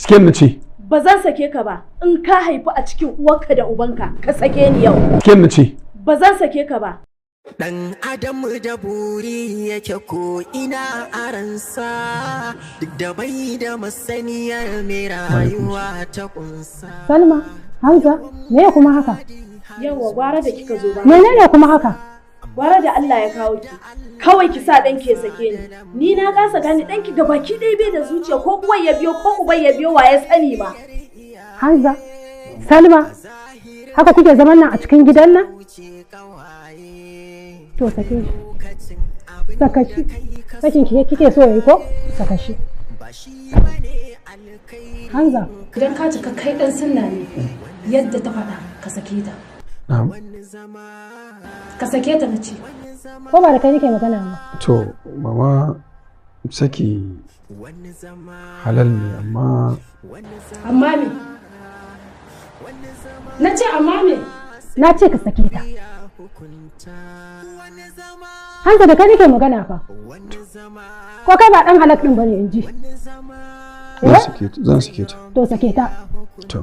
Ken na ce. Ba zan sake ka ba. In ka haifi a cikin uwarka da ubanka, ka sake ni yau. Ken na ce. Ba zan sake ka ba. Dan Adam da buri yake ko ina aransa duk da bai da masaniyar mai rayuwa ta kunsa. Salma, Hamza, me kuma haka? Yawwa gwara da kika zo ba. Menene kuma haka? Gwara da Allah ya kawo ki. Kawai ki sa ɗanki ya sake ni. Ni na kasa gane ɗanki gabaki ɗaya bai da zuciya ko uwan ya biyo ko uban ya biyo wa ya sani ba. Hamza, Salma, haka kuke zaman nan a cikin gidan nan? To sake shi. Saka shi. Sakin ki kike so yayi ko? Saka shi. Hamza, idan ka cika kai dan sunna ne yadda ta faɗa ka sake ta. Na'am. Ka sake ta nace. ko ba da kai nake magana ba. To mama saki halal ne amma. Amma me? Na ce amma me? Na ce ka sake ta. Hanka da kai nake magana fa. Ko kai ba dan halak din bane in ji. Zan sake ta. To sake ta. To.